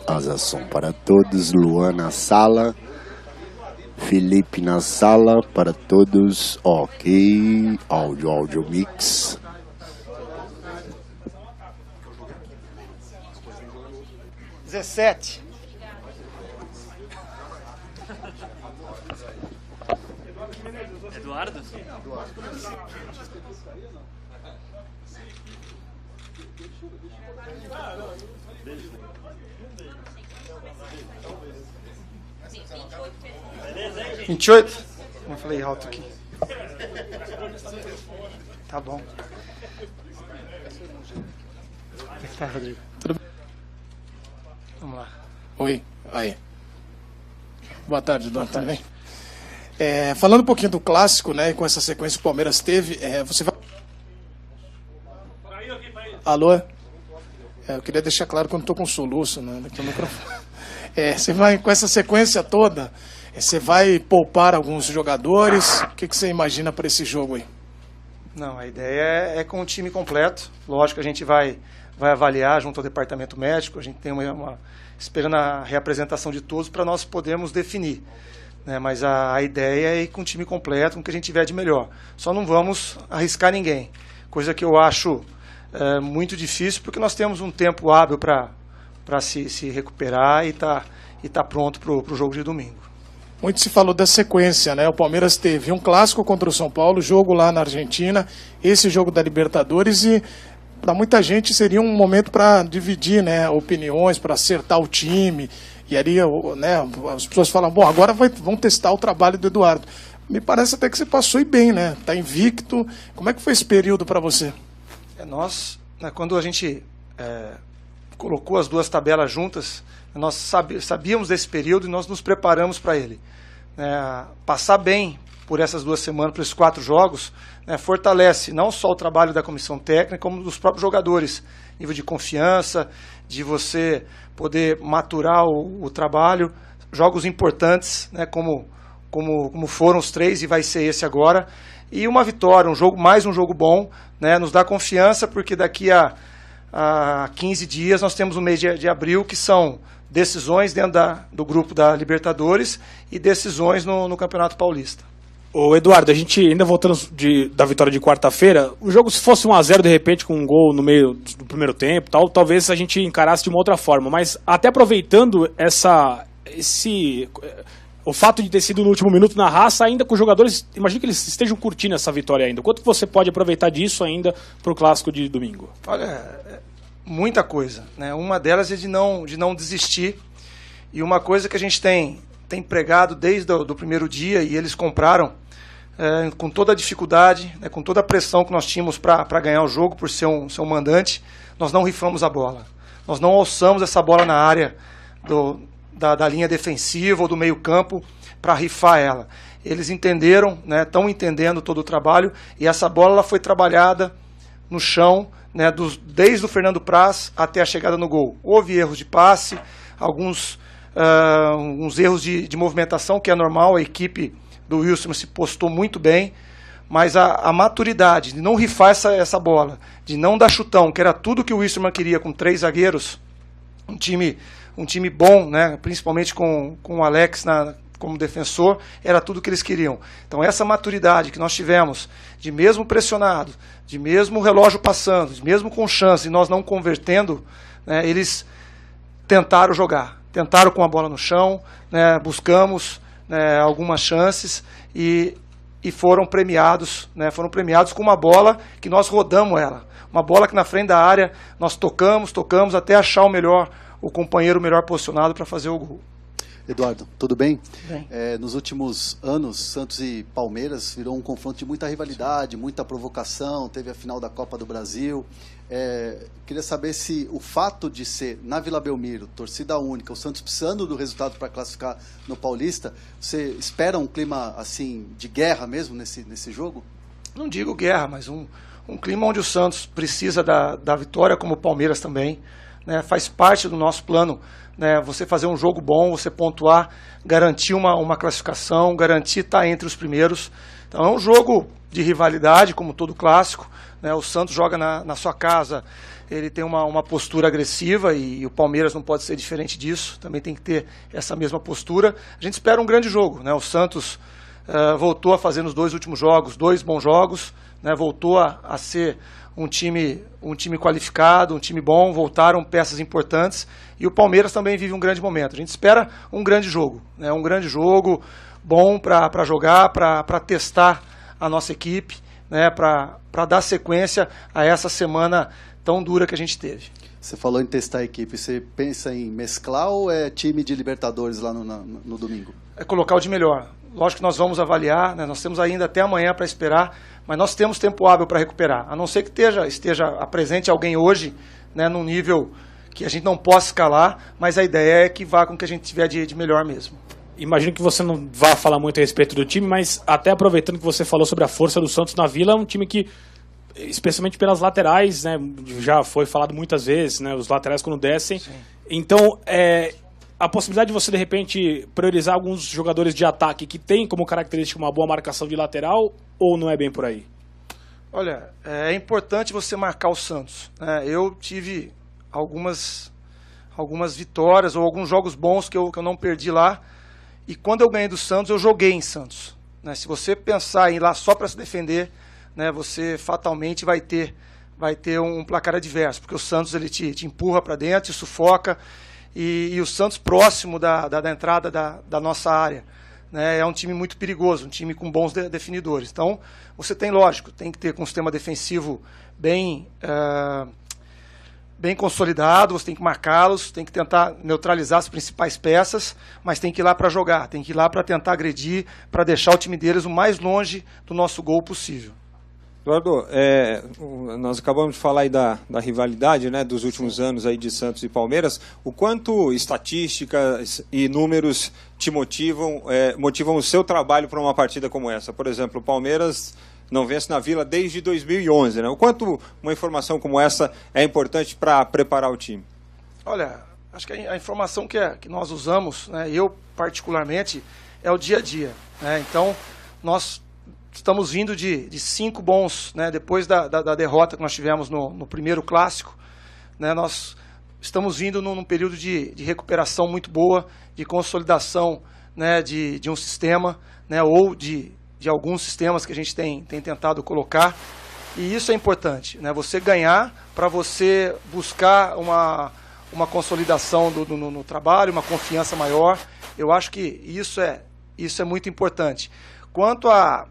Asa som para todos. Luan na sala. Felipe na sala para todos. Ok. Áudio mix. Eduardo? 28? Não falei alto aqui. Tá bom. Como é que tá, Rodrigo? Tudo bem? Vamos lá. Oi, aí. Boa tarde, Eduardo, tudo bem? Falando um pouquinho do clássico, né, com essa sequência que o Palmeiras teve, você vai... Alô? Eu queria deixar claro que eu não estou com soluço, né, aqui no microfone. Você vai, com essa sequência toda, você vai poupar alguns jogadores? O que você imagina para esse jogo aí? Não, a ideia é com o time completo. Lógico que a gente vai avaliar junto ao departamento médico, a gente tem esperando a reapresentação de todos para nós podermos definir. Né? Mas a ideia é ir com o time completo, com o que a gente tiver de melhor. Só não vamos arriscar ninguém, coisa que eu acho muito difícil, porque nós temos um tempo hábil para se recuperar e tá pronto para o jogo de domingo. Muito se falou da sequência, né? O Palmeiras teve um clássico contra o São Paulo, jogo lá na Argentina, esse jogo da Libertadores, e para muita gente seria um momento para dividir, né, opiniões, para acertar o time. E aí, né, as pessoas falam, bom, agora vão testar o trabalho do Eduardo. Me parece até que você passou e bem, né? Tá invicto. Como é que foi esse período para você? Nós, né, quando a gente colocou as duas tabelas juntas, nós sabíamos desse período e nós nos preparamos para ele. Passar bem por essas 2 semanas, por esses 4 jogos, fortalece não só o trabalho da comissão técnica, como dos próprios jogadores. Nível de confiança, de você poder maturar o trabalho. Jogos importantes, né, como foram os 3 e vai ser esse agora. E uma vitória, mais um jogo bom, né, nos dá confiança, porque daqui a 15 dias nós temos o mês de abril, que são decisões dentro do grupo da Libertadores e decisões no Campeonato Paulista. Ô Eduardo, a gente ainda voltando da vitória de quarta-feira, o jogo, se fosse 1-0 de repente com um gol no meio do primeiro tempo, talvez a gente encarasse de uma outra forma, mas até aproveitando o fato de ter sido no último minuto na raça, ainda com os jogadores, imagino que eles estejam curtindo essa vitória ainda. Quanto você pode aproveitar disso ainda para o clássico de domingo? Olha, muita coisa, né? Uma delas é de não desistir, e uma coisa que a gente tem pregado desde o primeiro dia, e eles compraram com toda a dificuldade, né, com toda a pressão que nós tínhamos para ganhar o jogo, por ser um mandante, nós não rifamos a bola, nós não alçamos essa bola na área da linha defensiva ou do meio campo para rifar ela. Eles entenderam, estão entendendo todo o trabalho, e essa bola ela foi trabalhada no chão, né, desde o Fernando Praz até a chegada no gol. Houve erros de passe, alguns erros de movimentação, que é normal, a equipe do Wilson se postou muito bem, mas a maturidade de não rifar essa bola, de não dar chutão, que era tudo que o Wilson queria com 3 zagueiros, um time bom, né, principalmente com o Alex como defensor, era tudo que eles queriam. Então essa maturidade que nós tivemos, de mesmo pressionado, de mesmo o relógio passando, de mesmo com chance, e nós não convertendo, né, eles tentaram jogar, tentaram com a bola no chão, né, buscamos algumas chances e foram premiados, né, com uma bola que nós rodamos ela, uma bola que na frente da área nós tocamos até achar o companheiro melhor posicionado para fazer o gol. Eduardo, tudo bem? Bem. Nos últimos anos, Santos e Palmeiras virou um confronto de muita rivalidade, muita provocação, teve a final da Copa do Brasil. Queria saber se o fato de ser na Vila Belmiro, torcida única, o Santos precisando do resultado para classificar no Paulista, você espera um clima assim de guerra mesmo nesse jogo? Não digo guerra, mas um clima onde o Santos precisa da vitória, como o Palmeiras também, né, faz parte do nosso plano, né, você fazer um jogo bom, você pontuar, garantir uma classificação, garantir estar entre os primeiros. Então é um jogo de rivalidade, como todo clássico, né? O Santos joga na sua casa, ele tem uma postura agressiva e o Palmeiras não pode ser diferente disso, também tem que ter essa mesma postura. A gente espera um grande jogo, né? O Santos voltou a fazer nos 2 últimos jogos 2 bons jogos, né? Voltou a ser um time qualificado, um time bom, voltaram peças importantes e o Palmeiras também vive um grande momento. A gente espera um grande jogo, né? Um grande jogo bom para jogar, para testar a nossa equipe, né? Para dar sequência a essa semana tão dura que a gente teve. Você falou em testar a equipe, você pensa em mesclar ou é time de Libertadores lá no domingo? É colocar o de melhor. Lógico que nós vamos avaliar, né? Nós temos ainda até amanhã para esperar, mas nós temos tempo hábil para recuperar. A não ser que esteja presente alguém hoje, né, num nível que a gente não possa escalar, mas a ideia é que vá com o que a gente tiver de melhor mesmo. Imagino que você não vá falar muito a respeito do time, mas até aproveitando que você falou sobre a força do Santos na Vila, é um time que, especialmente pelas laterais, né, já foi falado muitas vezes, né, os laterais quando descem. Sim. Então, a possibilidade de você, de repente, priorizar alguns jogadores de ataque que tem como característica uma boa marcação de lateral, ou não é bem por aí? Olha, é importante você marcar o Santos, né? Eu tive algumas vitórias ou alguns jogos bons que eu não perdi lá, e quando eu ganhei do Santos, eu joguei em Santos, né? Se você pensar em ir lá só para se defender, né, você fatalmente vai ter um placar adverso, porque o Santos ele te empurra para dentro, te sufoca, e o Santos próximo da entrada da nossa área, né, é um time muito perigoso, um time com bons definidores. Então, você tem que ter um sistema defensivo bem consolidado, você tem que marcá-los, tem que tentar neutralizar as principais peças, mas tem que ir lá para jogar, tem que ir lá para tentar agredir, para deixar o time deles o mais longe do nosso gol possível. Eduardo, nós acabamos de falar aí da rivalidade, né, dos últimos anos aí de Santos e Palmeiras. O quanto estatísticas e números te motivam o seu trabalho para uma partida como essa? Por exemplo, o Palmeiras não vence na Vila desde 2011, né? O quanto uma informação como essa é importante para preparar o time? Olha, acho que a informação que nós usamos, né, eu particularmente, é o dia a dia, né? Então, nós estamos vindo de 5 bons, né, depois da derrota que nós tivemos no primeiro clássico, né, nós estamos vindo num período de recuperação muito boa, de consolidação, né, de um sistema, né, ou de alguns sistemas que a gente tem tentado colocar, e isso é importante, né, você ganhar para você buscar uma consolidação no trabalho, uma confiança maior. Eu acho que isso é muito importante. Quanto a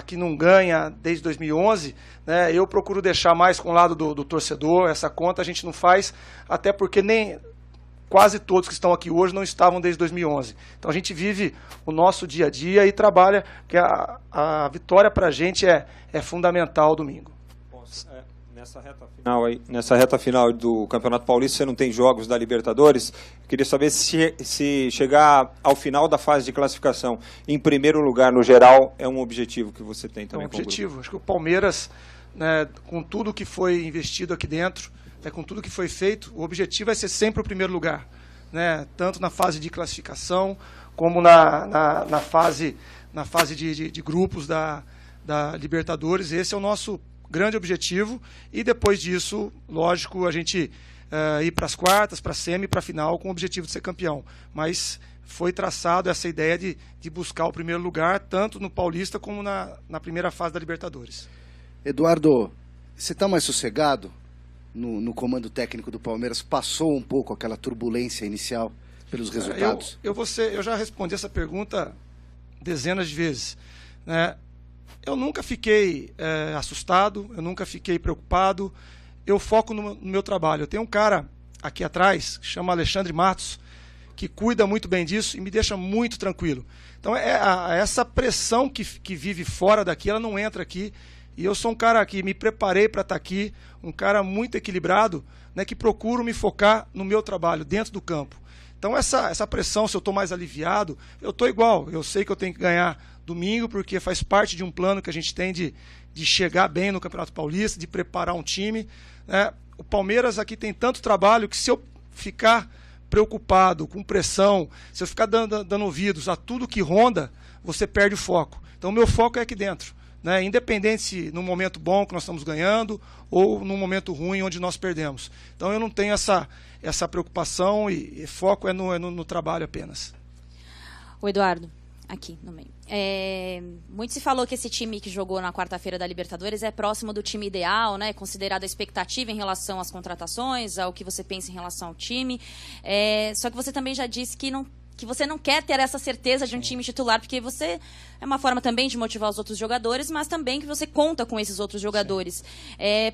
que não ganha desde 2011, né, eu procuro deixar mais com o lado do torcedor. Essa conta a gente não faz, até porque quase todos que estão aqui hoje não estavam desde 2011. Então a gente vive o nosso dia a dia e trabalha, que a vitória para a gente é fundamental domingo. Nessa reta final do Campeonato Paulista, você não tem jogos da Libertadores. Eu queria saber se chegar ao final da fase de classificação em primeiro lugar no geral é um objetivo que você tem também. É um objetivo. Acho que o Palmeiras, né, com tudo que foi investido aqui dentro, com tudo que foi feito, o objetivo é ser sempre o primeiro lugar, né, tanto na fase de classificação como na fase de grupos da Libertadores. Esse é o nosso grande objetivo, e depois disso, lógico, a gente ir para as quartas, para a semi, para a final, com o objetivo de ser campeão. Mas foi traçado essa ideia de buscar o primeiro lugar, tanto no Paulista como na primeira fase da Libertadores. Eduardo, você está mais sossegado no comando técnico do Palmeiras? Passou um pouco aquela turbulência inicial pelos resultados? Eu já respondi essa pergunta dezenas de vezes, né? Eu nunca fiquei assustado, eu nunca fiquei preocupado, eu foco no meu trabalho. Eu tenho um cara aqui atrás, que chama Alexandre Matos, que cuida muito bem disso e me deixa muito tranquilo. Então, essa pressão que vive fora daqui, ela não entra aqui. E eu sou um cara que me preparei para estar aqui, um cara muito equilibrado, né, que procuro me focar no meu trabalho, dentro do campo. Então, essa pressão, se eu estou mais aliviado, eu estou igual. Eu sei que eu tenho que ganhar domingo, porque faz parte de um plano que a gente tem de chegar bem no Campeonato Paulista, de preparar um time, né? O Palmeiras aqui tem tanto trabalho que, se eu ficar preocupado, com pressão, se eu ficar dando ouvidos a tudo que ronda, você perde o foco. Então, o meu foco é aqui dentro, né? Independente se no momento bom que nós estamos ganhando ou no momento ruim onde nós perdemos. Então, eu não tenho essa preocupação e foco é no trabalho apenas. O Eduardo, aqui no meio. Muito se falou que esse time que jogou na quarta-feira da Libertadores é próximo do time ideal, né? Considerado a expectativa em relação às contratações, ao que você pensa em relação ao time. Só que você também já disse que você não quer ter essa certeza de um time titular, porque você é uma forma também de motivar os outros jogadores, mas também que você conta com esses outros jogadores.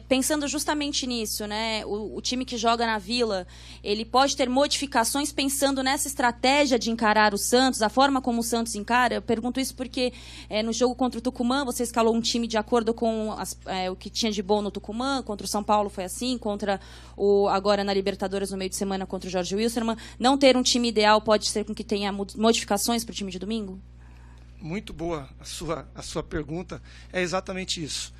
Pensando justamente nisso, né? O time que joga na Vila, ele pode ter modificações pensando nessa estratégia de encarar o Santos, a forma como o Santos encara. Eu pergunto isso porque no jogo contra o Tucumã, você escalou um time de acordo com o que tinha de bom no Tucumã, contra o São Paulo foi assim, contra agora na Libertadores no meio de semana contra o Jorge Wilstermann. Não ter um time ideal pode ser com que tenha modificações para o time de domingo? Muito boa a sua pergunta. É exatamente isso.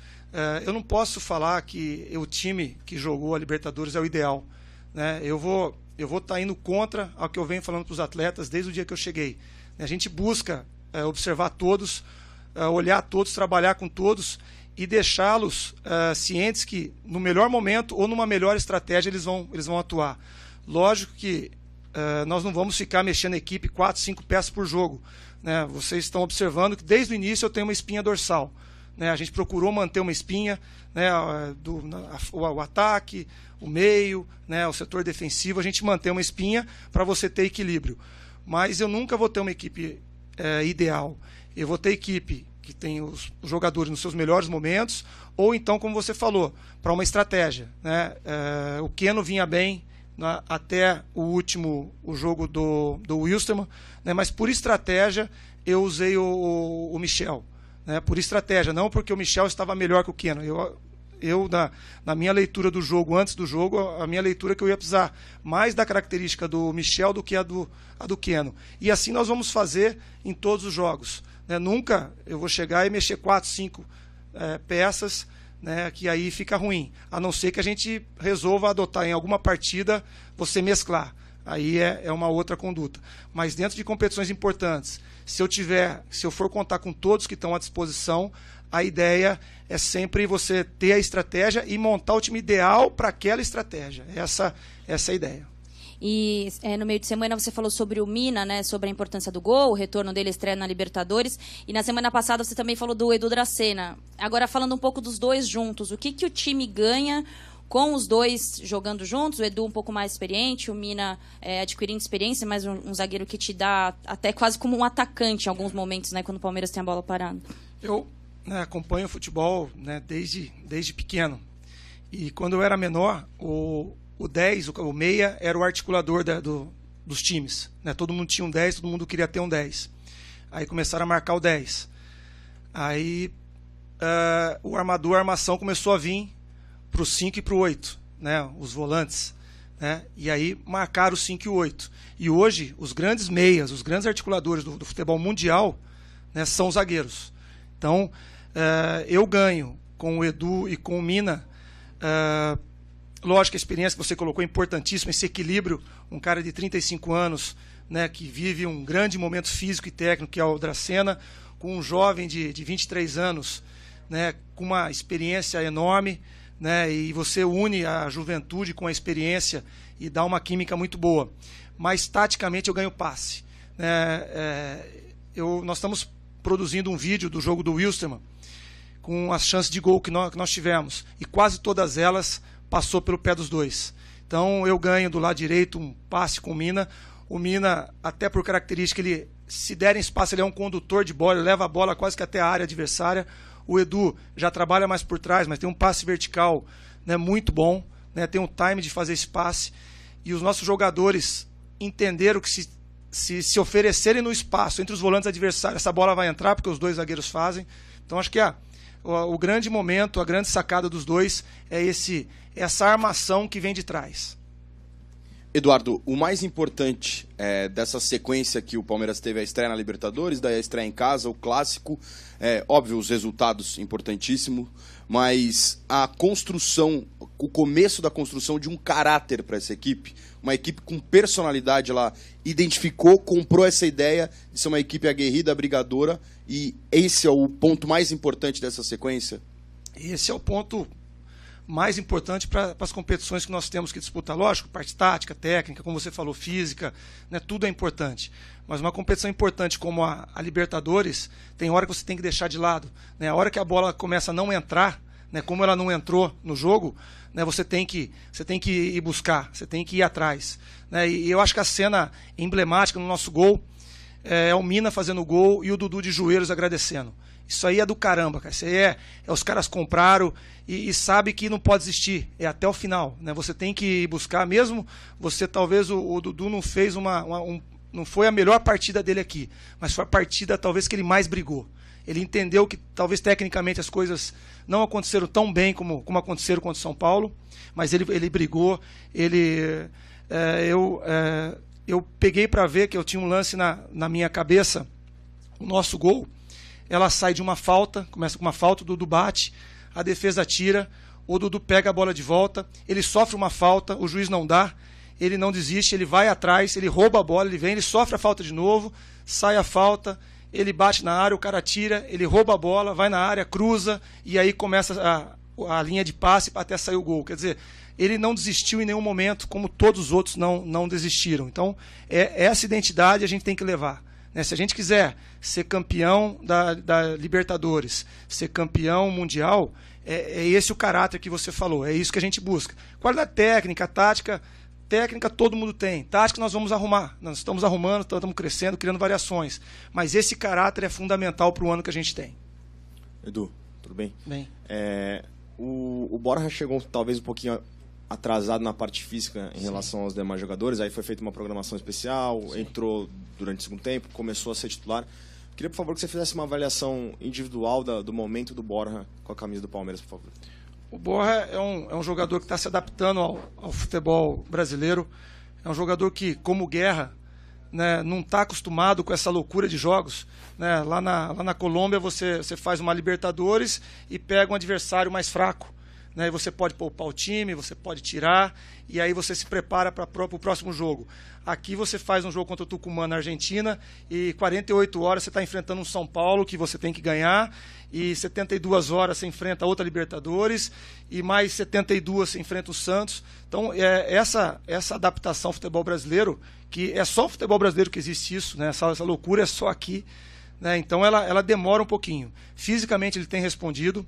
Eu não posso falar que o time que jogou a Libertadores é o ideal, né? Eu vou estar indo contra ao que eu venho falando para os atletas desde o dia que eu cheguei. A gente busca observar todos, olhar todos, trabalhar com todos e deixá-los cientes que no melhor momento ou numa melhor estratégia eles vão atuar. Lógico que nós não vamos ficar mexendo a equipe 4, 5 peças por jogo, né? Vocês estão observando que desde o início eu tenho uma espinha dorsal, né? A gente procurou manter uma espinha, né? O ataque, o meio, né? O setor defensivo, a gente mantém uma espinha para você ter equilíbrio. Mas eu nunca vou ter uma equipe ideal. Eu vou ter equipe que tem os jogadores nos seus melhores momentos, ou então, como você falou, para uma estratégia, né? O Keno vinha bem até o jogo do Wilstermann, né? Mas por estratégia eu usei o Michel, né? Por estratégia, não porque o Michel estava melhor que o Keno. Eu na minha leitura do jogo, antes do jogo, a minha leitura é que eu ia precisar mais da característica do Michel do que a do Keno. E assim nós vamos fazer em todos os jogos, né? Nunca eu vou chegar e mexer 4, 5 peças, né, que aí fica ruim, a não ser que a gente resolva adotar em alguma partida você mesclar, aí é uma outra conduta. Mas dentro de competições importantes, se eu for contar com todos que estão à disposição, a ideia é sempre você ter a estratégia e montar o time ideal para aquela estratégia. Essa é a ideia. E no meio de semana você falou sobre o Mina, né, sobre a importância do gol, o retorno dele, estreia na Libertadores. E na semana passada você também falou do Edu Dracena. Agora falando um pouco dos dois juntos, o que o time ganha com os dois jogando juntos? O Edu um pouco mais experiente, o Mina adquirindo experiência, mas um zagueiro que te dá até quase como um atacante em alguns momentos, né, quando o Palmeiras tem a bola parada. Eu acompanho o futebol, né, desde pequeno. E quando eu era menor, o 10, o meia, era o articulador dos times, né? Todo mundo tinha um 10, todo mundo queria ter um 10. Aí começaram a marcar o 10. Aí o armador, a armação começou a vir para o 5 e para o 8, né? Os volantes, né? E aí marcaram o 5 e o 8. E hoje, os grandes meias, os grandes articuladores do futebol mundial, né, são os zagueiros. Então, eu ganho com o Edu e com o Mina. Lógico que a experiência que você colocou é importantíssima, esse equilíbrio, um cara de 35 anos, né, que vive um grande momento físico e técnico, que é o Dracena, com um jovem de 23 anos, né, com uma experiência enorme, né, e você une a juventude com a experiência e dá uma química muito boa. Mas, taticamente, eu ganho passe. Nós estamos produzindo um vídeo do jogo do Wilstermann, com as chances de gol que nós tivemos, e quase todas elas passou pelo pé dos dois. Então eu ganho do lado direito um passe com o Mina. O Mina, até por característica, ele, se derem espaço, ele é um condutor de bola, ele leva a bola quase que até a área adversária. O Edu já trabalha mais por trás, mas tem um passe vertical, né, muito bom, né, tem um time de fazer esse passe. E os nossos jogadores entenderam que se oferecerem no espaço entre os volantes adversários, essa bola vai entrar, porque os dois zagueiros fazem. Então acho que o grande momento, a grande sacada dos dois é essa armação que vem de trás. Eduardo, o mais importante dessa sequência que o Palmeiras teve, a estreia na Libertadores, daí a estreia em casa, o clássico, óbvio, os resultados importantíssimos, mas a construção, o começo da construção de um caráter para essa equipe, uma equipe com personalidade, ela identificou, comprou essa ideia de ser uma equipe aguerrida, brigadora, e esse é o ponto mais importante dessa sequência? Esse é o ponto mais importante para as competições que nós temos que disputar. Lógico, parte tática, técnica, como você falou, física, né, tudo é importante. Mas uma competição importante como a Libertadores, tem hora que você tem que deixar de lado. Né? A hora que a bola começa a não entrar, né, como ela não entrou no jogo, né, você tem que ir buscar, você tem que ir atrás. Né? E eu acho que a cena emblemática no nosso gol é o Mina fazendo o gol e o Dudu de joelhos agradecendo. Isso aí é do caramba, cara. Isso aí é os caras compraram e sabe que não pode desistir. É até o final, né? Você tem que ir buscar, mesmo você talvez o Dudu não fez não foi a melhor partida dele aqui, mas foi a partida talvez que ele mais brigou. Ele entendeu que talvez tecnicamente as coisas não aconteceram tão bem como aconteceram contra o São Paulo, mas ele brigou. Eu peguei para ver que eu tinha um lance na minha cabeça, o nosso gol. Ela sai de uma falta, começa com uma falta, o Dudu bate, a defesa tira, o Dudu pega a bola de volta, ele sofre uma falta, o juiz não dá, ele não desiste, ele vai atrás, ele rouba a bola, ele vem, ele sofre a falta de novo, sai a falta, ele bate na área, o cara tira, ele rouba a bola, vai na área, cruza, e aí começa a linha de passe até sair o gol. Quer dizer, ele não desistiu em nenhum momento, como todos os outros não desistiram. Então, essa identidade a gente tem que levar. Se a gente quiser ser campeão da Libertadores, ser campeão mundial, é esse o caráter que você falou, é isso que a gente busca. Qualidade técnica, tática, todo mundo tem. Tática nós vamos arrumar, nós estamos arrumando, estamos crescendo, criando variações. Mas esse caráter é fundamental para o ano que a gente tem. Edu, tudo bem? Bem. O Borja chegou talvez um pouquinho atrasado na parte física em relação aos demais jogadores, aí foi feita uma programação especial, entrou durante o segundo tempo, começou a ser titular. Queria, por favor, que você fizesse uma avaliação individual do momento do Borja com a camisa do Palmeiras, por favor. O Borja é um jogador que está se adaptando ao futebol brasileiro, é um jogador que, como Guerra, né, não está acostumado com essa loucura de jogos. Né? Lá na Colômbia você faz uma Libertadores e pega um adversário mais fraco. Né, você pode poupar o time, você pode tirar, e aí você se prepara para o próximo jogo. Aqui você faz um jogo contra o Tucumã na Argentina, e 48 horas você está enfrentando um São Paulo que você tem que ganhar, e 72 horas você enfrenta outra Libertadores, e mais 72 você enfrenta o Santos. Então, essa adaptação ao futebol brasileiro, que é só o futebol brasileiro que existe isso, né, essa loucura é só aqui. Né, então, ela demora um pouquinho. Fisicamente ele tem respondido.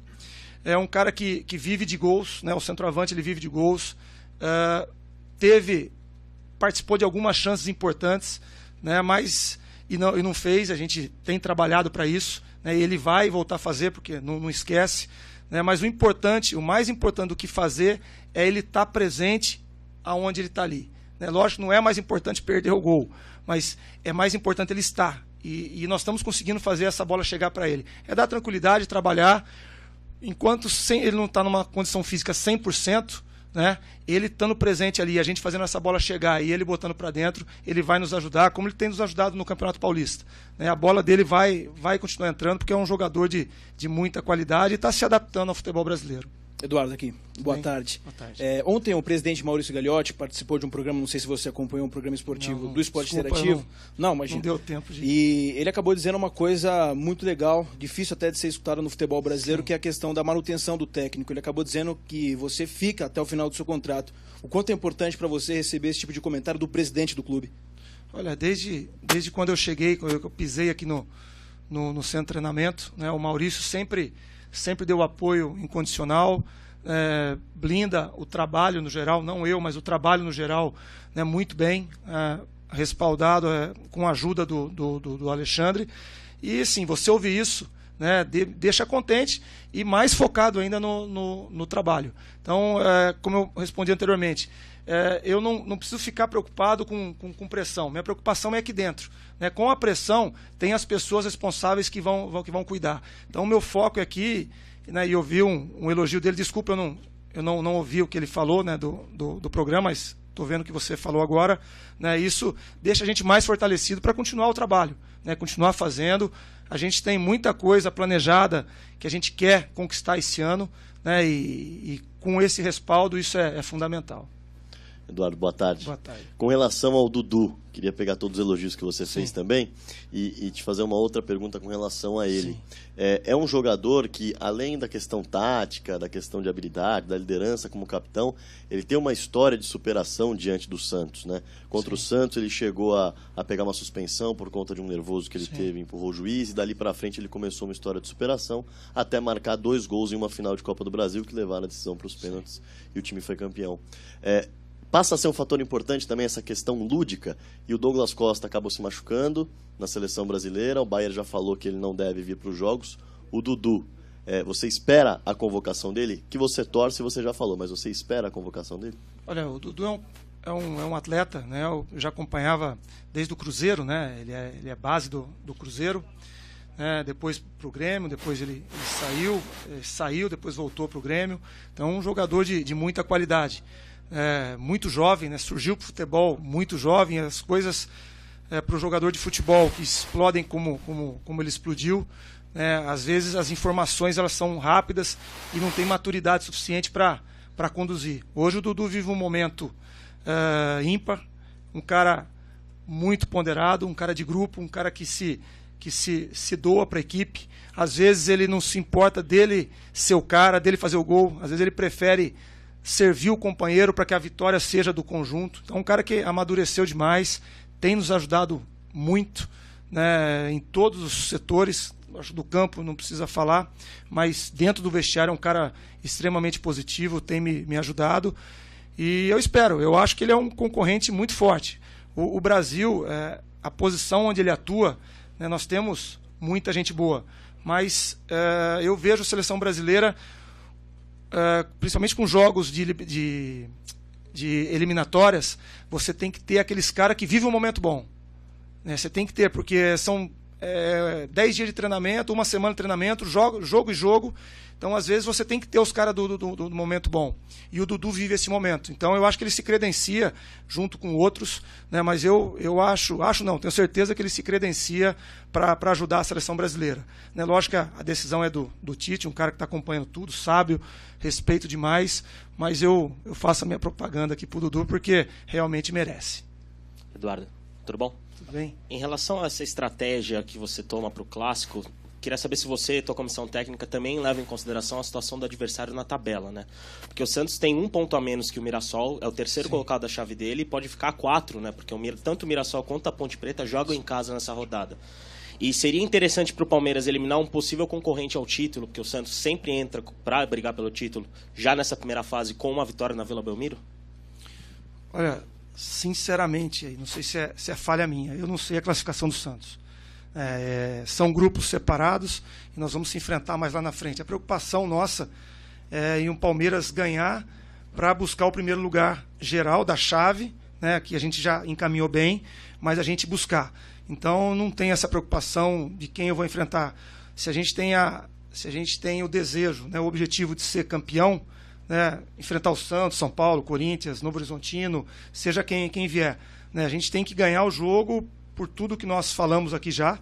É um cara que vive de gols, né? O centroavante ele vive de gols. Participou de algumas chances importantes, né? Mas e não fez. A gente tem trabalhado para isso, né? E ele vai voltar a fazer porque não esquece, né? Mas o mais importante do que fazer é ele estar presente aonde ele está ali. Né? Lógico, não é mais importante perder o gol, mas é mais importante ele estar. E nós estamos conseguindo fazer essa bola chegar para ele. É dar tranquilidade, trabalhar. Enquanto ele não está numa condição física 100%, né, ele estando presente ali, a gente fazendo essa bola chegar e ele botando para dentro, ele vai nos ajudar, como ele tem nos ajudado no Campeonato Paulista. Né, a bola dele vai continuar entrando, porque é um jogador de muita qualidade e está se adaptando ao futebol brasileiro. Eduardo aqui, boa tarde. Boa tarde. Ontem o presidente Maurício Gagliotti participou de um programa, não sei se você acompanhou, um programa esportivo do Esporte Interativo. Não, imagina. Não deu tempo de... E ele acabou dizendo uma coisa muito legal, difícil até de ser escutada no futebol brasileiro, que é a questão da manutenção do técnico. Ele acabou dizendo que você fica até o final do seu contrato. O quanto é importante para você receber esse tipo de comentário do presidente do clube? Olha, desde quando eu cheguei, quando eu pisei aqui no centro de treinamento, né, o Maurício sempre deu apoio incondicional, blinda o trabalho no geral, não eu, mas o trabalho no geral, né, muito bem, respaldado com a ajuda do Alexandre. E sim, você ouvir isso, né, deixa contente e mais focado ainda no trabalho. Então, como eu respondi anteriormente, eu não preciso ficar preocupado com pressão. Minha preocupação é aqui dentro. Né? Com a pressão, tem as pessoas responsáveis que vão cuidar. Então, o meu foco é aqui. Né, e eu vi um elogio dele, desculpa, eu não ouvi o que ele falou, né, do programa, mas estou vendo que você falou agora, né? Isso deixa a gente mais fortalecido para continuar o trabalho, né? Continuar fazendo. A gente tem muita coisa planejada que a gente quer conquistar esse ano, né? E com esse respaldo isso é fundamental. Eduardo, boa tarde. Boa tarde. Com relação ao Dudu, queria pegar todos os elogios que você fez também e te fazer uma outra pergunta com relação a ele. É um jogador que, além da questão tática, da questão de habilidade, da liderança como capitão, ele tem uma história de superação diante do Santos, né? Contra o Santos ele chegou a pegar uma suspensão por conta de um nervoso que ele teve, empurrou o juiz, e dali para frente ele começou uma história de superação até marcar 2 gols em uma final de Copa do Brasil que levaram a decisão para os pênaltis e o time foi campeão. Passa a ser um fator importante também essa questão lúdica, e o Douglas Costa acabou se machucando na seleção brasileira, o Baier já falou que ele não deve vir para os jogos. O Dudu, você espera a convocação dele? Que você torce, você já falou, mas você espera a convocação dele? Olha, o Dudu é um atleta, né? Eu já acompanhava desde o Cruzeiro, né? Ele é base do Cruzeiro, né? Depois para o Grêmio, depois ele saiu, depois voltou para o Grêmio. Então, um jogador de muita qualidade. Muito jovem, né? Surgiu para o futebol muito jovem, as coisas para o jogador de futebol que explodem como ele explodiu, né? Às vezes as informações elas são rápidas e não tem maturidade suficiente para conduzir. Hoje o Dudu vive um momento ímpar, um cara muito ponderado, um cara de grupo, um cara que se doa para a equipe. Às vezes ele não se importa dele ser o cara, dele fazer o gol, às vezes ele prefere servir o companheiro para que a vitória seja do conjunto. Então, um cara que amadureceu demais, tem nos ajudado muito, né, em todos os setores. Acho do campo não precisa falar, mas dentro do vestiário é um cara extremamente positivo, tem me ajudado. E eu acho que ele é um concorrente muito forte. O Brasil, a posição onde ele atua, né, nós temos muita gente boa, mas eu vejo a seleção brasileira, principalmente com jogos de eliminatórias, você tem que ter aqueles caras que vivem um momento bom, né? Você tem que ter, porque são 10 dias de treinamento, uma semana de treinamento, jogo e jogo. Então, às vezes, você tem que ter os caras do momento bom. E o Dudu vive esse momento. Então, eu acho que ele se credencia junto com outros, né? Mas eu tenho certeza que ele se credencia para ajudar a seleção brasileira, né? Lógico que a decisão é do Tite, um cara que está acompanhando tudo, sábio, respeito demais, mas eu faço a minha propaganda aqui para o Dudu porque realmente merece. Eduardo, tudo bom? Tudo bem. Em relação a essa estratégia que você toma para o Clássico, queria saber se você e a tua comissão técnica também leva em consideração a situação do adversário na tabela, né? Porque o Santos tem 1 ponto a menos que o Mirassol, é o terceiro colocado da chave dele, e pode ficar 4, né? Porque tanto o Mirassol quanto a Ponte Preta jogam em casa nessa rodada. E seria interessante para o Palmeiras eliminar um possível concorrente ao título, porque o Santos sempre entra para brigar pelo título, já nessa primeira fase, com uma vitória na Vila Belmiro? Olha, sinceramente, não sei se é falha minha, eu não sei a classificação do Santos. São grupos separados e nós vamos se enfrentar mais lá na frente. A preocupação nossa é em um Palmeiras ganhar para buscar o primeiro lugar geral da chave, né, que a gente já encaminhou bem, mas a gente buscar. Então não tem essa preocupação de quem eu vou enfrentar. Se a gente tem o desejo, né, o objetivo de ser campeão, né, enfrentar o Santos, São Paulo, Corinthians, Novo Horizontino, seja quem vier, né, a gente tem que ganhar o jogo por tudo que nós falamos aqui já,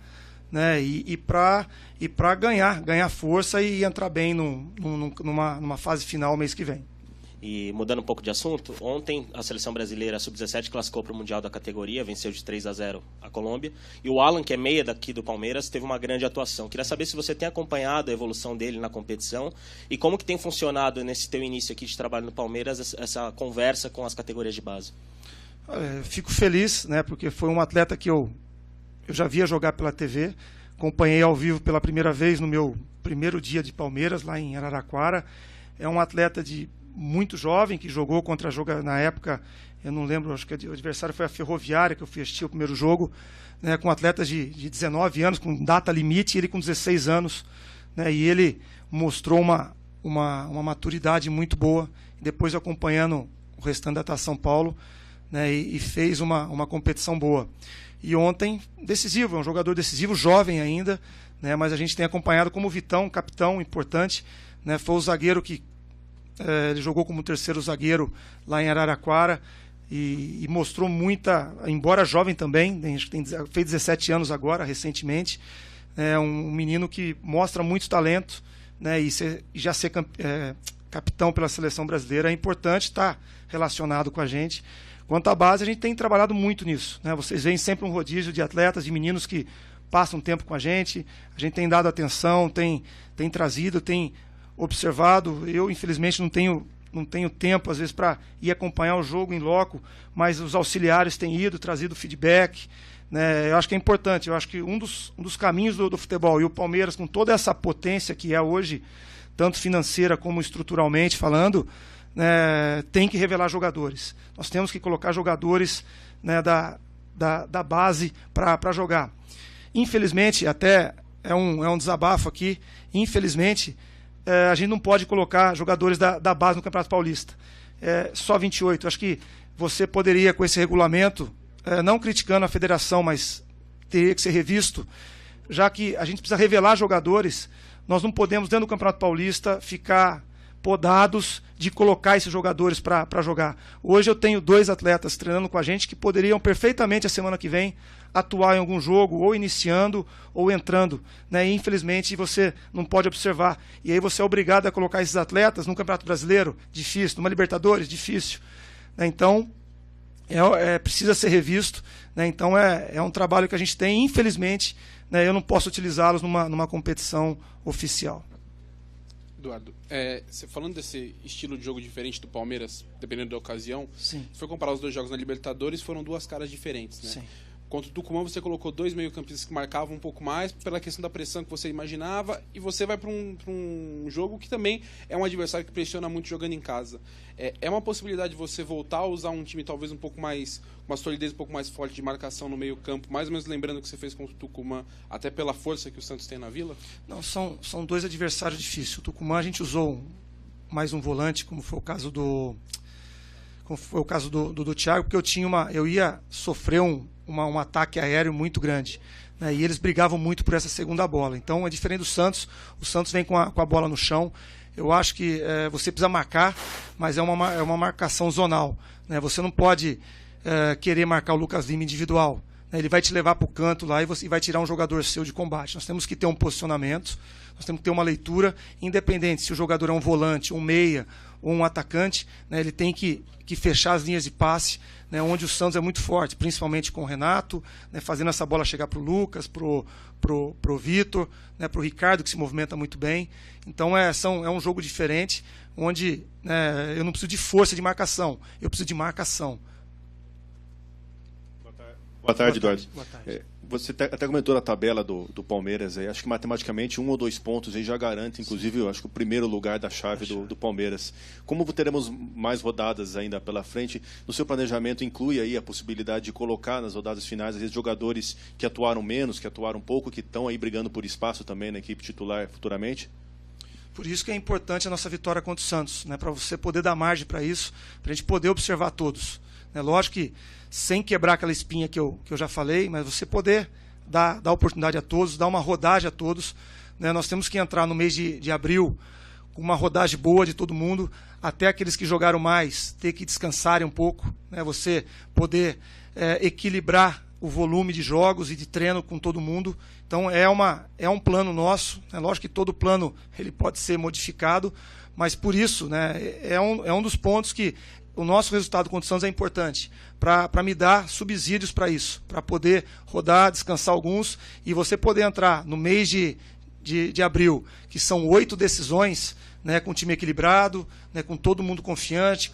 né, e para ganhar força e entrar bem numa fase final mês que vem. E mudando um pouco de assunto, ontem a seleção brasileira sub-17 classificou para o Mundial da categoria, venceu de 3-0 a Colômbia, e o Alan, que é meia daqui do Palmeiras, teve uma grande atuação. Queria saber se você tem acompanhado a evolução dele na competição e como que tem funcionado nesse teu início aqui de trabalho no Palmeiras essa conversa com as categorias de base. Fico feliz, né, porque foi um atleta que eu já via jogar pela TV, acompanhei ao vivo pela primeira vez no meu primeiro dia de Palmeiras, lá em Araraquara. É um atleta muito jovem, que jogou na época, eu não lembro, acho que o adversário foi a Ferroviária, que eu fui assistir o primeiro jogo, né, com atletas de 19 anos, com data limite, e ele com 16 anos, né, e ele mostrou uma maturidade muito boa, depois acompanhando o restante da Taça São Paulo, né, e fez uma competição boa. E ontem, decisivo, é um jogador decisivo, jovem ainda, né, mas a gente tem acompanhado como Vitão, capitão importante, né, foi o zagueiro que ele jogou como terceiro zagueiro lá em Araraquara e mostrou muita, embora jovem também, fez 17 anos agora, recentemente, é um menino que mostra muito talento, né, e já ser capitão pela seleção brasileira é importante estar relacionado com a gente. Quanto à base, a gente tem trabalhado muito nisso, né? Vocês veem sempre um rodízio de atletas, de meninos que passam tempo com a gente tem dado atenção, tem trazido, tem observado. Eu, infelizmente, não tenho tempo, às vezes, para ir acompanhar o jogo em loco, mas os auxiliares têm ido, trazido feedback, né? Eu acho que é importante, eu acho que um dos caminhos do futebol, e o Palmeiras, com toda essa potência que é hoje, tanto financeira como estruturalmente falando, né, tem que revelar jogadores. Nós temos que colocar jogadores, né, da base para jogar. Infelizmente, até é um desabafo aqui, infelizmente, a gente não pode colocar jogadores da base no Campeonato Paulista. Só 28. Acho que você poderia, com esse regulamento, não criticando a federação, mas teria que ser revisto, já que a gente precisa revelar jogadores. Nós não podemos, dentro do Campeonato Paulista, ficar podados de colocar esses jogadores para jogar. Hoje eu tenho 2 atletas treinando com a gente que poderiam perfeitamente, a semana que vem, atuar em algum jogo, ou iniciando, ou entrando, né? E, infelizmente, você não pode observar. E aí você é obrigado a colocar esses atletas no Campeonato Brasileiro, difícil, numa Libertadores, difícil, né? Então, precisa ser revisto, né? Então, é um trabalho que a gente tem, infelizmente, né, eu não posso utilizá-los numa competição oficial. Eduardo, você falando desse estilo de jogo diferente do Palmeiras, dependendo da ocasião, Sim. se for comparar os 2 jogos na Libertadores, foram 2 caras diferentes, né? Sim. Contra o Tucumã, você colocou 2 meio-campistas que marcavam um pouco mais pela questão da pressão que você imaginava, e você vai para um jogo que também é um adversário que pressiona muito jogando em casa. É uma possibilidade de você voltar a usar um time talvez um pouco mais, uma solidez um pouco mais forte de marcação no meio-campo, mais ou menos lembrando o que você fez contra o Tucumã, até pela força que o Santos tem na Vila? Não, são 2 adversários difíceis. O Tucumã a gente usou mais um volante, como foi o caso do Thiago, porque eu ia sofrer um ataque aéreo muito grande, né? E eles brigavam muito por essa segunda bola. Então é diferente do Santos. O Santos vem com a bola no chão. Eu acho que você precisa marcar, mas é uma marcação zonal, né? Você não pode querer marcar o Lucas Lima individual, né? Ele vai te levar para o canto lá e vai tirar um jogador seu de combate. Nós temos que ter um posicionamento, nós temos que ter uma leitura, independente se o jogador é um volante, um meia ou um atacante, né? Ele tem que fechar as linhas de passe, né, onde o Santos é muito forte, principalmente com o Renato, né, fazendo essa bola chegar para o Lucas, pro Vitor, né, para o Ricardo, que se movimenta muito bem. Então é um jogo diferente, onde, né, eu não preciso de força de marcação, eu preciso de marcação. Boa tarde, Eduardo. Boa tarde. Você até comentou na tabela do Palmeiras, acho que matematicamente 1 ou 2 pontos aí já garante, inclusive, eu acho que o primeiro lugar da chave do Palmeiras. Como teremos mais rodadas ainda pela frente, no seu planejamento inclui aí a possibilidade de colocar nas rodadas finais, às vezes, jogadores que atuaram menos, que atuaram pouco, que estão aí brigando por espaço também na equipe titular futuramente? Por isso que é importante a nossa vitória contra o Santos, né, para você poder dar margem para isso, para a gente poder observar todos. É lógico que sem quebrar aquela espinha que eu já falei, mas você poder dar oportunidade a todos, dar uma rodagem a todos, né? Nós temos que entrar no mês de abril com uma rodagem boa de todo mundo, até aqueles que jogaram mais ter que descansarem um pouco, né? Você poder equilibrar o volume de jogos e de treino com todo mundo. Então é um plano nosso, né? Lógico que todo plano ele pode ser modificado, mas por isso, né, é um dos pontos que o nosso resultado contra o Santos é importante, para me dar subsídios para isso, para poder rodar, descansar alguns, e você poder entrar no mês de abril, que são 8 decisões, né, com o time equilibrado, né, com todo mundo confiante,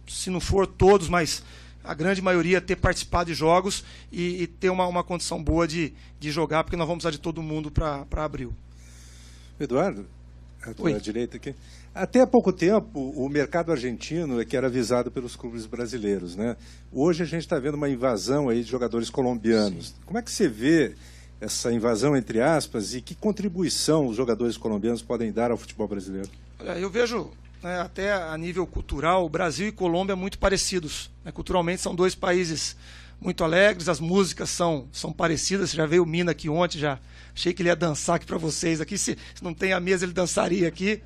se não for todos, mas a grande maioria ter participado de jogos e ter uma condição boa de jogar, porque nós vamos precisar de todo mundo para abril. Eduardo, à tua direita aqui. Até há pouco tempo, o mercado argentino é que era visado pelos clubes brasileiros, né? Hoje a gente está vendo uma invasão aí de jogadores colombianos. Sim. Como é que você vê essa invasão, entre aspas, e que contribuição os jogadores colombianos podem dar ao futebol brasileiro? Eu vejo, né, até a nível cultural, o Brasil e Colômbia muito parecidos, né? Culturalmente são 2 países muito alegres, as músicas são parecidas. Você já veio o Mina aqui ontem, já achei que ele ia dançar aqui para vocês. Aqui, se não tem a mesa, ele dançaria aqui.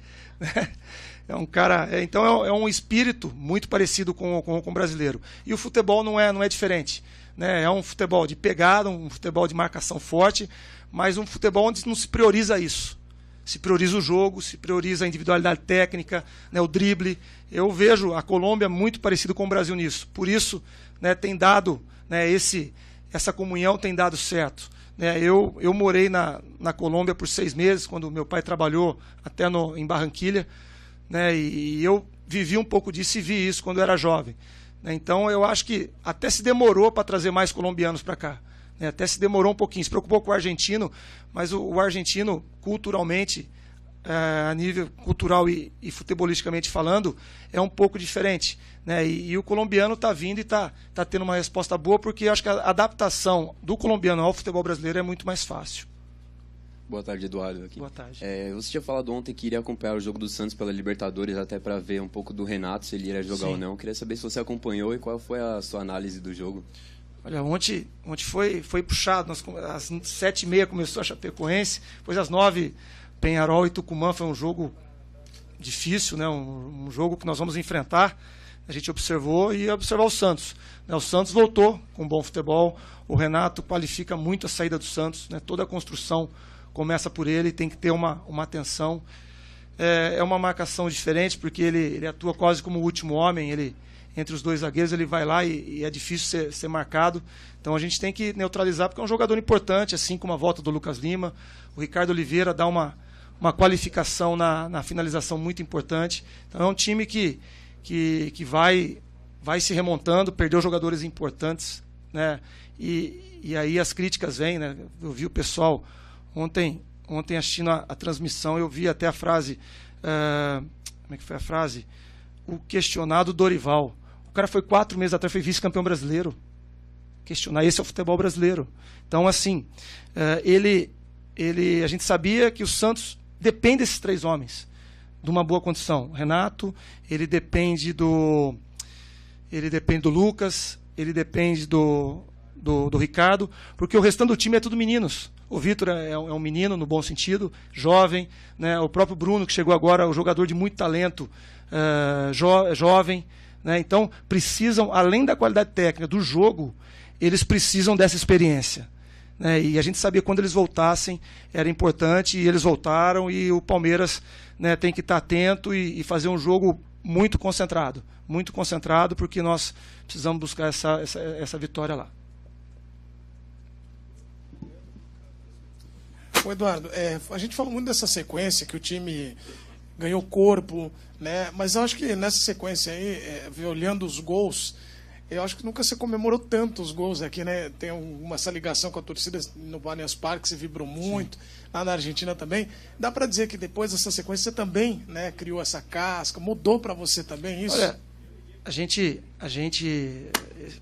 É um cara, então é um espírito muito parecido com o brasileiro. E o futebol não é diferente, né? É um futebol de pegada, um futebol de marcação forte, mas um futebol onde não se prioriza isso. Se prioriza o jogo, se prioriza a individualidade técnica, né, o drible. Eu vejo a Colômbia muito parecido com o Brasil nisso. Por isso, né, tem dado, né, essa comunhão tem dado certo. Né, eu morei na Colômbia por 6 meses, quando meu pai trabalhou até em Barranquilha, né, e eu vivi um pouco disso e vi isso quando eu era jovem. Né, então eu acho que até se demorou para trazer mais colombianos para cá. Né, até se demorou um pouquinho, se preocupou com o argentino, mas o argentino, culturalmente, a nível cultural e futebolisticamente falando, é um pouco diferente. Né, e o colombiano está vindo e está tendo uma resposta boa, porque eu acho que a adaptação do colombiano ao futebol brasileiro é muito mais fácil. Boa tarde, Eduardo. Aqui. Boa tarde. Você tinha falado ontem que iria acompanhar o jogo do Santos pela Libertadores, até para ver um pouco do Renato, se ele iria jogar Sim. ou não. Queria saber se você acompanhou e qual foi a sua análise do jogo. Olha, ontem foi puxado. Às 7h30 começou a Chapecoense, depois às 9h, Peñarol e Tucumã. Foi um jogo difícil, né? Um jogo que nós vamos enfrentar. A gente observou e ia observar o Santos. Né? O Santos voltou com bom futebol. O Renato qualifica muito a saída do Santos. Né? Toda a construção começa por ele, tem que ter uma atenção. É uma marcação diferente, porque ele atua quase como o último homem. Ele, entre os dois zagueiros, ele vai lá e é difícil ser marcado. Então a gente tem que neutralizar, porque é um jogador importante, assim como a volta do Lucas Lima. O Ricardo Oliveira dá uma qualificação na finalização muito importante. Então é um time que vai se remontando, perdeu jogadores importantes, né? E aí as críticas vêm, né? Eu vi o pessoal ontem assistindo a transmissão, eu vi até a frase, como é que foi a frase? O questionado Dorival. O cara foi 4 meses atrás, foi vice-campeão brasileiro. Questionar, esse é o futebol brasileiro. Então, assim, a gente sabia que o Santos depende desses 3 homens, de uma boa condição. Renato, ele depende do Lucas, ele depende do Ricardo, porque o restante do time é tudo meninos. O Vitor é um menino, no bom sentido, jovem. Né? O próprio Bruno, que chegou agora, um jogador de muito talento, jovem. Né? Então, precisam, além da qualidade técnica do jogo, eles precisam dessa experiência. Né? E a gente sabia que quando eles voltassem, era importante, e eles voltaram, e o Palmeiras, né, tem que estar atento e fazer um jogo muito concentrado, porque nós precisamos buscar essa vitória lá. Ô Eduardo, a gente falou muito dessa sequência, que o time ganhou corpo, né? Mas eu acho que nessa sequência aí, olhando os gols, eu acho que nunca se comemorou tanto os gols aqui, né? Tem essa ligação com a torcida no Allianz Parque, se vibrou muito, sim, lá na Argentina também. Dá para dizer que depois dessa sequência você também, né, criou essa casca, mudou para você também isso? Olha, a gente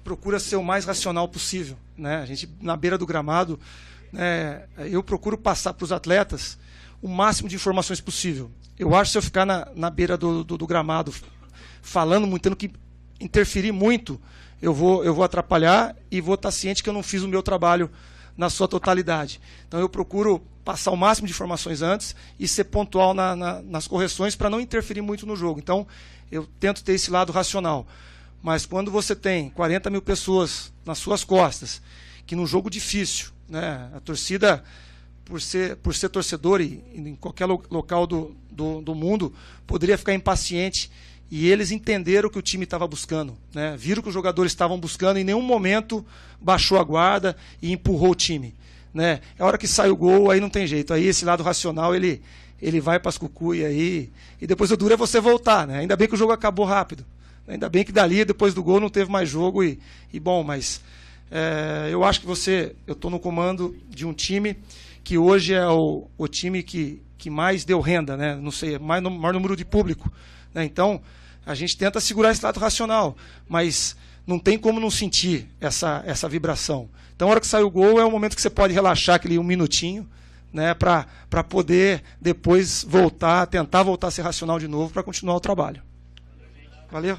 procura ser o mais racional possível, né? A gente, na beira do gramado, eu procuro passar para os atletas o máximo de informações possível. Eu acho que se eu ficar na beira do gramado falando muito, tendo que interferir muito, eu vou atrapalhar e vou estar ciente que eu não fiz o meu trabalho na sua totalidade. Então eu procuro passar o máximo de informações antes e ser pontual nas correções para não interferir muito no jogo. Então eu tento ter esse lado racional. Mas quando você tem 40 mil pessoas nas suas costas, que num jogo difícil, né, a torcida, por ser torcedor e em qualquer local do mundo, poderia ficar impaciente, e eles entenderam o que o time estava buscando, né? Viram que os jogadores estavam buscando, em nenhum momento baixou a guarda e empurrou o time, né? É a hora que sai o gol, aí não tem jeito, aí esse lado racional ele vai para as cucuia aí, e depois o duro é você voltar, né? Ainda bem que o jogo acabou rápido, ainda bem que dali, depois do gol, não teve mais jogo, e bom, mas eu acho que eu estou no comando de um time que hoje é o time que mais deu renda, né? Não sei, maior número de público, né? Então a gente tenta segurar esse lado racional, mas não tem como não sentir essa vibração. Então a hora que sai o gol é o momento que você pode relaxar aquele 1 minutinho, né? Para poder depois tentar voltar a ser racional de novo para continuar o trabalho. Valeu?